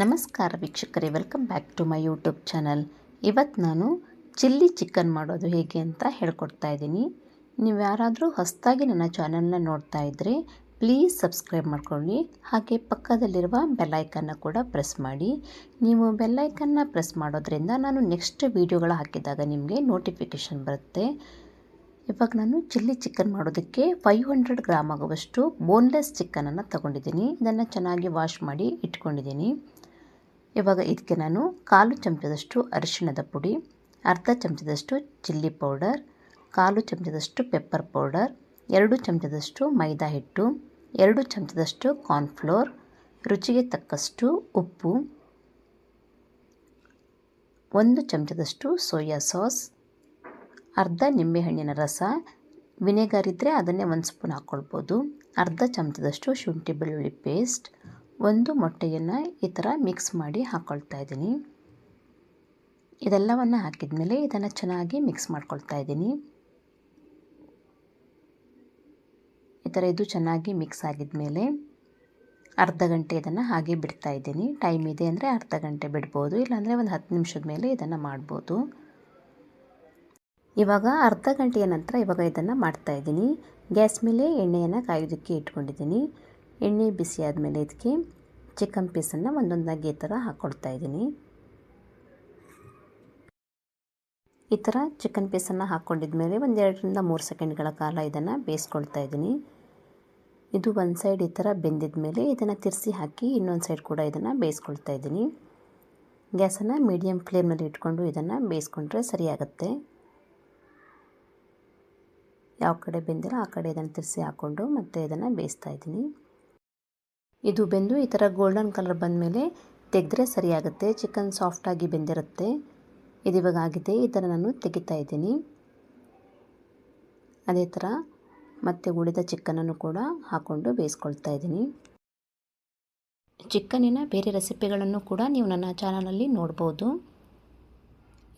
ನಮಸ್ಕಾರ ವೀಕ್ಷಕರೇ, welcome back to my YouTube channel. ಇವತ್ತು ನಾನು ಚಿಲ್ಲಿ ಚಿಕನ್ ಮಾಡೋದು ಹೇಗೆ ಅಂತ ಹೇಳ್ಕೊಡ್ತಾ ಇದ್ದೀನಿ. ನೀವು ಯಾರಾದರೂ ಹೊಸದಾಗಿ ನನ್ನ ಚಾನಲ್ನ ನೋಡ್ತಾ ಇದ್ದರೆ ಪ್ಲೀಸ್ ಸಬ್ಸ್ಕ್ರೈಬ್ ಮಾಡ್ಕೊಳ್ಳಿ. ಹಾಗೆ ಪಕ್ಕದಲ್ಲಿರುವ ಬೆಲ್ಲೈಕನ್ನ ಕೂಡ ಪ್ರೆಸ್ ಮಾಡಿ. ನೀವು ಬೆಲ್ಲೈಕನ್ನ ಪ್ರೆಸ್ ಮಾಡೋದ್ರಿಂದ ನಾನು ನೆಕ್ಸ್ಟ್ ವೀಡಿಯೋಗಳು ಹಾಕಿದಾಗ ನಿಮಗೆ ನೋಟಿಫಿಕೇಷನ್ ಬರುತ್ತೆ. ಇವಾಗ ನಾನು ಚಿಲ್ಲಿ ಚಿಕನ್ ಮಾಡೋದಕ್ಕೆ 500 ಗ್ರಾಮ್ ಆಗುವಷ್ಟು ಬೋನ್ಲೆಸ್ ಚಿಕನನ್ನು ತಗೊಂಡಿದ್ದೀನಿ. ಇದನ್ನು ಚೆನ್ನಾಗಿ ವಾಶ್ ಮಾಡಿ ಇಟ್ಕೊಂಡಿದ್ದೀನಿ. ಇವಾಗ ಇದಕ್ಕೆ ನಾನು 1/4 ಚಮಚದಷ್ಟು ಅರಿಶಿಣದ ಪುಡಿ, ಅರ್ಧ ಚಮಚದಷ್ಟು ಚಿಲ್ಲಿ ಪೌಡರ್, 1/4 ಚಮಚದಷ್ಟು ಪೆಪ್ಪರ್ ಪೌಡರ್, 2 ಚಮಚದಷ್ಟು ಮೈದಾ ಹಿಟ್ಟು, 2 ಚಮಚದಷ್ಟು ಕಾರ್ನ್ಫ್ಲೋರ್, ರುಚಿಗೆ ತಕ್ಕಷ್ಟು ಉಪ್ಪು, 1 ಚಮಚದಷ್ಟು ಸೋಯಾ ಸಾಸ್, ಅರ್ಧ ನಿಂಬೆಹಣ್ಣಿನ ರಸ, ವಿನೆಗರ್ ಇದ್ದರೆ ಅದನ್ನೇ 1 ಸ್ಪೂನ್ ಹಾಕ್ಕೊಳ್ಬೋದು, ಅರ್ಧ ಚಮಚದಷ್ಟು ಶುಂಠಿ ಬೆಳ್ಳುಳ್ಳಿ ಪೇಸ್ಟ್, 1 ಮೊಟ್ಟೆಯನ್ನು ಈ ಥರ ಮಿಕ್ಸ್ ಮಾಡಿ ಹಾಕ್ಕೊಳ್ತಾ ಇದ್ದೀನಿ. ಇದೆಲ್ಲವನ್ನು ಹಾಕಿದ ಮೇಲೆ ಇದನ್ನು ಚೆನ್ನಾಗಿ ಮಿಕ್ಸ್ ಮಾಡ್ಕೊಳ್ತಾ ಇದ್ದೀನಿ. ಈ ಥರ ಇದು ಚೆನ್ನಾಗಿ ಮಿಕ್ಸ್ ಆಗಿದ ಮೇಲೆ ಅರ್ಧ ಗಂಟೆ ಇದನ್ನು ಹಾಗೆ ಬಿಡ್ತಾ ಇದ್ದೀನಿ. ಟೈಮ್ ಇದೆ ಅಂದರೆ ಅರ್ಧ ಗಂಟೆ ಬಿಡ್ಬೋದು, ಇಲ್ಲಾಂದರೆ ಒಂದು 10 ನಿಮಿಷದ ಮೇಲೆ ಇದನ್ನು ಮಾಡ್ಬೋದು. ಇವಾಗ ಅರ್ಧ ಗಂಟೆಯ ನಂತರ ಇವಾಗ ಇದನ್ನು ಮಾಡ್ತಾ ಇದ್ದೀನಿ. ಗ್ಯಾಸ್ ಮೇಲೆ ಎಣ್ಣೆಯನ್ನು ಕಾಯೋದಕ್ಕೆ ಇಟ್ಕೊಂಡಿದ್ದೀನಿ. ಎಣ್ಣೆ ಬಿಸಿ ಆದಮೇಲೆ ಇದಕ್ಕೆ ಚಿಕನ್ ಪೀಸನ್ನು ಒಂದೊಂದಾಗಿ ಈ ಥರ ಹಾಕ್ಕೊಳ್ತಾ ಇದ್ದೀನಿ. ಈ ಥರ ಚಿಕನ್ ಪೀಸನ್ನು ಹಾಕ್ಕೊಂಡಿದ ಮೇಲೆ ಒಂದು 2ರಿಂದ 3 ಸೆಕೆಂಡ್ಗಳ ಕಾಲ ಇದನ್ನು ಬೇಯಿಸ್ಕೊಳ್ತಾ ಇದ್ದೀನಿ. ಇದು ಒಂದು ಸೈಡ್ ಈ ಥರ ಬೆಂದಿದ ಮೇಲೆ ಇದನ್ನು ತಿರ್ಸಿ ಹಾಕಿ ಇನ್ನೊಂದು ಸೈಡ್ ಕೂಡ ಇದನ್ನು ಬೇಯಿಸ್ಕೊಳ್ತಾ ಇದ್ದೀನಿ. ಗ್ಯಾಸನ್ನು ಮೀಡಿಯಮ್ ಫ್ಲೇಮ್ನಲ್ಲಿ ಇಟ್ಕೊಂಡು ಇದನ್ನು ಬೇಯಿಸ್ಕೊಂಡ್ರೆ ಸರಿಯಾಗುತ್ತೆ. ಯಾವ ಕಡೆ ಬೆಂದಿರೋ ಆ ಕಡೆ ಇದನ್ನು ತಿರ್ಸಿ ಹಾಕ್ಕೊಂಡು ಮತ್ತೆ ಇದನ್ನು ಬೇಯಿಸ್ತಾ ಇದ್ದೀನಿ. ಇದು ಬೆಂದು ಈ ಥರ ಗೋಲ್ಡನ್ ಕಲರ್ ಬಂದ ಮೇಲೆ ತೆಗೆದ್ರೆ ಸರಿಯಾಗುತ್ತೆ. ಚಿಕನ್ ಸಾಫ್ಟಾಗಿ ಬೆಂದಿರುತ್ತೆ. ಇದು ಇವಾಗ ಆಗಿದೆ. ಈ ಥರ ನಾನು ತೆಗಿತಾ ಇದ್ದೀನಿ. ಅದೇ ಥರ ಮತ್ತೆ ಉಳಿದ ಚಿಕನನ್ನು ಕೂಡ ಹಾಕ್ಕೊಂಡು ಬೇಯಿಸ್ಕೊಳ್ತಾ ಇದ್ದೀನಿ. ಚಿಕನ್ನಿನ ಬೇರೆ ರೆಸಿಪಿಗಳನ್ನು ಕೂಡ ನೀವು ನನ್ನ ಚಾನಲಲ್ಲಿ ನೋಡ್ಬೋದು.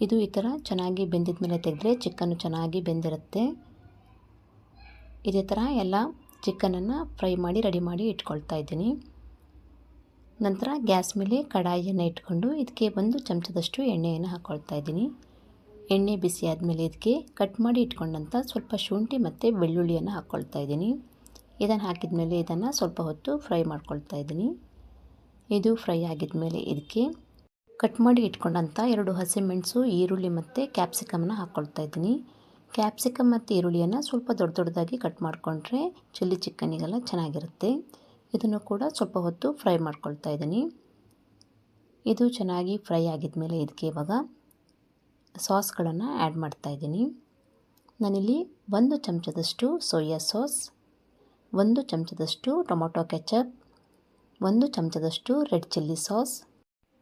ಇದು ಈ ಥರ ಚೆನ್ನಾಗಿ ಬೆಂದಿದ ಮೇಲೆ ತೆಗೆದ್ರೆ ಚಿಕನ್ನು ಚೆನ್ನಾಗಿ ಬೆಂದಿರುತ್ತೆ. ಇದೇ ಥರ ಎಲ್ಲ ಚಿಕನನ್ನು ಫ್ರೈ ಮಾಡಿ ರೆಡಿ ಮಾಡಿ ಇಟ್ಕೊಳ್ತಾ ಇದ್ದೀನಿ. ನಂತರ ಗ್ಯಾಸ್ ಮೇಲೆ ಕಡಾಯಿಯನ್ನು ಇಟ್ಕೊಂಡು ಇದಕ್ಕೆ 1 ಚಮಚದಷ್ಟು ಎಣ್ಣೆಯನ್ನು ಹಾಕ್ಕೊಳ್ತಾ ಇದ್ದೀನಿ. ಎಣ್ಣೆ ಬಿಸಿ ಆದಮೇಲೆ ಇದಕ್ಕೆ ಕಟ್ ಮಾಡಿ ಇಟ್ಕೊಂಡಂಥ ಸ್ವಲ್ಪ ಶುಂಠಿ ಮತ್ತು ಬೆಳ್ಳುಳ್ಳಿಯನ್ನು ಹಾಕ್ಕೊಳ್ತಾ ಇದ್ದೀನಿ. ಇದನ್ನು ಹಾಕಿದ ಮೇಲೆ ಇದನ್ನು ಸ್ವಲ್ಪ ಹೊತ್ತು ಫ್ರೈ ಮಾಡ್ಕೊಳ್ತಾ ಇದ್ದೀನಿ. ಇದು ಫ್ರೈ ಆಗಿದ ಮೇಲೆ ಇದಕ್ಕೆ ಕಟ್ ಮಾಡಿ ಇಟ್ಕೊಂಡಂಥ 2 ಹಸಿಮೆಣಸು, ಈರುಳ್ಳಿ ಮತ್ತು ಕ್ಯಾಪ್ಸಿಕಮನ್ನು ಹಾಕ್ಕೊಳ್ತಾ ಇದ್ದೀನಿ. ಕ್ಯಾಪ್ಸಿಕಮ್ ಮತ್ತು ಈರುಳ್ಳಿಯನ್ನು ಸ್ವಲ್ಪ ದೊಡ್ಡದಾಗಿ ಕಟ್ ಮಾಡಿಕೊಂಡ್ರೆ ಚಿಲ್ಲಿ ಚಿಕನ್ನಿಗೆಲ್ಲ ಚೆನ್ನಾಗಿರುತ್ತೆ. ಇದನ್ನು ಕೂಡ ಸ್ವಲ್ಪ ಹೊತ್ತು ಫ್ರೈ ಮಾಡ್ಕೊಳ್ತಾ ಇದ್ದೀನಿ. ಇದು ಚೆನ್ನಾಗಿ ಫ್ರೈ ಆಗಿದ ಮೇಲೆ ಇದಕ್ಕೆ ಇವಾಗ ಸಾಸ್ಗಳನ್ನು ಆ್ಯಡ್ ಮಾಡ್ತಾ ಇದ್ದೀನಿ. ನಾನಿಲ್ಲಿ 1 ಚಮಚದಷ್ಟು ಸೋಯಾ ಸಾಸ್, 1 ಚಮಚದಷ್ಟು ಟೊಮೊಟೊ ಕೆಚಪ್, 1 ಚಮಚದಷ್ಟು ರೆಡ್ ಚಿಲ್ಲಿ ಸಾಸ್,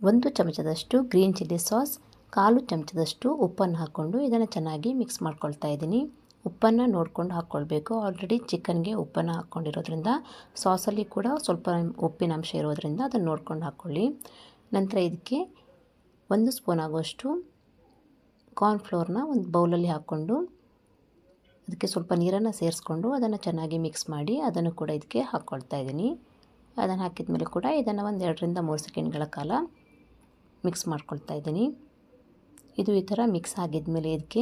1 ಚಮಚದಷ್ಟು ಗ್ರೀನ್ ಚಿಲ್ಲಿ ಸಾಸ್, 1/4 ಚಮಚದಷ್ಟು ಉಪ್ಪನ್ನು ಹಾಕ್ಕೊಂಡು ಇದನ್ನು ಚೆನ್ನಾಗಿ ಮಿಕ್ಸ್ ಮಾಡ್ಕೊಳ್ತಾ ಇದ್ದೀನಿ. ಉಪ್ಪನ್ನು ನೋಡ್ಕೊಂಡು ಹಾಕ್ಕೊಳ್ಬೇಕು. ಆಲ್ರೆಡಿ ಚಿಕನ್ಗೆ ಉಪ್ಪನ್ನು ಹಾಕ್ಕೊಂಡಿರೋದ್ರಿಂದ ಸಾಸಲ್ಲಿ ಕೂಡ ಸ್ವಲ್ಪ ಉಪ್ಪಿನ ಅಂಶ ಇರೋದ್ರಿಂದ ಅದನ್ನು ನೋಡ್ಕೊಂಡು ಹಾಕ್ಕೊಳ್ಳಿ. ನಂತರ ಇದಕ್ಕೆ 1 ಸ್ಪೂನ್ ಆಗುವಷ್ಟು ಕಾರ್ನ್ಫ್ಲೋರ್ನ ಒಂದು ಬೌಲಲ್ಲಿ ಹಾಕ್ಕೊಂಡು ಅದಕ್ಕೆ ಸ್ವಲ್ಪ ನೀರನ್ನು ಸೇರಿಸ್ಕೊಂಡು ಅದನ್ನು ಚೆನ್ನಾಗಿ ಮಿಕ್ಸ್ ಮಾಡಿ ಅದನ್ನು ಕೂಡ ಇದಕ್ಕೆ ಹಾಕ್ಕೊಳ್ತಾ ಇದ್ದೀನಿ. ಅದನ್ನು ಹಾಕಿದ ಮೇಲೆ ಕೂಡ ಇದನ್ನು ಒಂದು 2ರಿಂದ 3 ಸೆಕೆಂಡ್ಗಳ ಕಾಲ ಮಿಕ್ಸ್ ಮಾಡ್ಕೊಳ್ತಾ ಇದ್ದೀನಿ. ಇದು ಈ ಥರ ಮಿಕ್ಸ್ ಆಗಿದ ಮೇಲೆ ಇದಕ್ಕೆ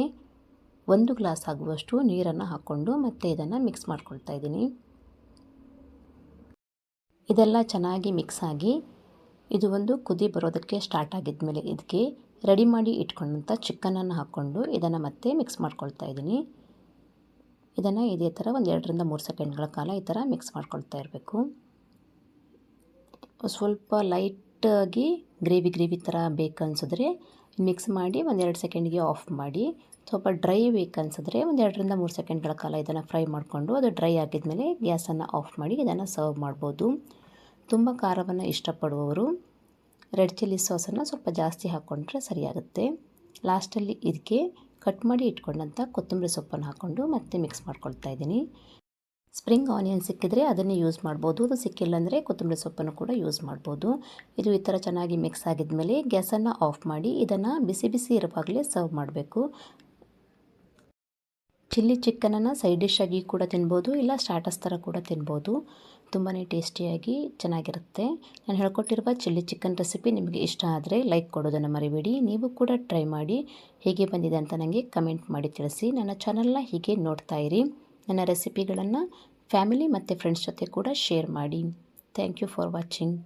1 ಗ್ಲಾಸ್ ಆಗುವಷ್ಟು ನೀರನ್ನು ಹಾಕ್ಕೊಂಡು ಮತ್ತೆ ಇದನ್ನು ಮಿಕ್ಸ್ ಮಾಡ್ಕೊಳ್ತಾ ಇದ್ದೀನಿ. ಇದೆಲ್ಲ ಚೆನ್ನಾಗಿ ಮಿಕ್ಸ್ ಆಗಿ ಇದು ಒಂದು ಕುದಿ ಬರೋದಕ್ಕೆ ಸ್ಟಾರ್ಟ್ ಆಗಿದ ಮೇಲೆ ಇದಕ್ಕೆ ರೆಡಿ ಮಾಡಿ ಇಟ್ಕೊಂಡಂಥ ಚಿಕನನ್ನು ಹಾಕ್ಕೊಂಡು ಇದನ್ನು ಮತ್ತೆ ಮಿಕ್ಸ್ ಮಾಡ್ಕೊಳ್ತಾ ಇದ್ದೀನಿ. ಇದನ್ನು ಇದೇ ಥರ ಒಂದು 2ರಿಂದ 3 ಸೆಕೆಂಡ್ಗಳ ಕಾಲ ಈ ಥರ ಮಿಕ್ಸ್ ಮಾಡ್ಕೊಳ್ತಾ ಇರಬೇಕು. ಸ್ವಲ್ಪ ಲೈಟಾಗಿ ಗ್ರೇವಿ ಥರ ಬೇಕನ್ಸಿದ್ರೆ ಮಿಕ್ಸ್ ಮಾಡಿ ಒಂದು 2 ಸೆಕೆಂಡ್ಗೆ ಆಫ್ ಮಾಡಿ. ಸ್ವಲ್ಪ ಡ್ರೈ ಬೇಕನ್ಸಿದ್ರೆ ಒಂದು 2ರಿಂದ 3 ಸೆಕೆಂಡ್ಗಳ ಕಾಲ ಇದನ್ನು ಫ್ರೈ ಮಾಡಿಕೊಂಡು ಅದು ಡ್ರೈ ಆಗಿದ ಮೇಲೆ ಗ್ಯಾಸನ್ನು ಆಫ್ ಮಾಡಿ ಇದನ್ನು ಸರ್ವ್ ಮಾಡ್ಬೋದು. ತುಂಬ ಖಾರವನ್ನು ಇಷ್ಟಪಡುವವರು ರೆಡ್ ಚಿಲ್ಲಿ ಸಾಸನ್ನು ಸ್ವಲ್ಪ ಜಾಸ್ತಿ ಹಾಕ್ಕೊಂಡ್ರೆ ಸರಿಯಾಗುತ್ತೆ. ಲಾಸ್ಟಲ್ಲಿ ಇದಕ್ಕೆ ಕಟ್ ಮಾಡಿ ಇಟ್ಕೊಂಡಂಥ ಕೊತ್ತಂಬರಿ ಸೊಪ್ಪನ್ನು ಹಾಕ್ಕೊಂಡು ಮತ್ತೆ ಮಿಕ್ಸ್ ಮಾಡ್ಕೊಳ್ತಾ ಇದ್ದೀನಿ. ಸ್ಪ್ರಿಂಗ್ ಆನಿಯನ್ ಸಿಕ್ಕಿದ್ರೆ ಅದನ್ನೇ ಯೂಸ್ ಮಾಡ್ಬೋದು. ಅದು ಸಿಕ್ಕಿಲ್ಲ ಅಂದರೆ ಕೊತ್ತಂಬರಿ ಸೊಪ್ಪನ್ನು ಕೂಡ ಯೂಸ್ ಮಾಡ್ಬೋದು. ಇದು ಈ ಥರ ಚೆನ್ನಾಗಿ ಮಿಕ್ಸ್ ಆಗಿದ ಮೇಲೆ ಗ್ಯಾಸನ್ನು ಆಫ್ ಮಾಡಿ ಇದನ್ನು ಬಿಸಿ ಬಿಸಿ ಇರುವಾಗಲೇ ಸರ್ವ್ ಮಾಡಬೇಕು. ಚಿಲ್ಲಿ ಚಿಕನನ್ನು ಸೈಡ್ ಡಿಶ್ ಆಗಿ ಕೂಡ ತಿನ್ಬೋದು, ಇಲ್ಲ ಸ್ಟಾರ್ಟರ್ಸ್ ಥರ ಕೂಡ ತಿನ್ಬೋದು. ತುಂಬಾ ಟೇಸ್ಟಿಯಾಗಿ ಚೆನ್ನಾಗಿರುತ್ತೆ. ನಾನು ಹೇಳ್ಕೊಟ್ಟಿರುವ ಚಿಲ್ಲಿ ಚಿಕನ್ ರೆಸಿಪಿ ನಿಮಗೆ ಇಷ್ಟ ಆದರೆ ಲೈಕ್ ಕೊಡೋದನ್ನು ಮರಿಬೇಡಿ. ನೀವು ಕೂಡ ಟ್ರೈ ಮಾಡಿ ಹೇಗೆ ಬಂದಿದೆ ಅಂತ ನನಗೆ ಕಮೆಂಟ್ ಮಾಡಿ ತಿಳಿಸಿ. ನನ್ನ ಚಾನಲ್ನ ಹೀಗೆ ನೋಡ್ತಾ ಇರಿ. ನನ್ನ ರೆಸಿಪಿಗಳನ್ನು ಫ್ಯಾಮಿಲಿ ಮತ್ತು ಫ್ರೆಂಡ್ಸ್ ಜೊತೆ ಕೂಡ ಶೇರ್ ಮಾಡಿ. Thank you for watching.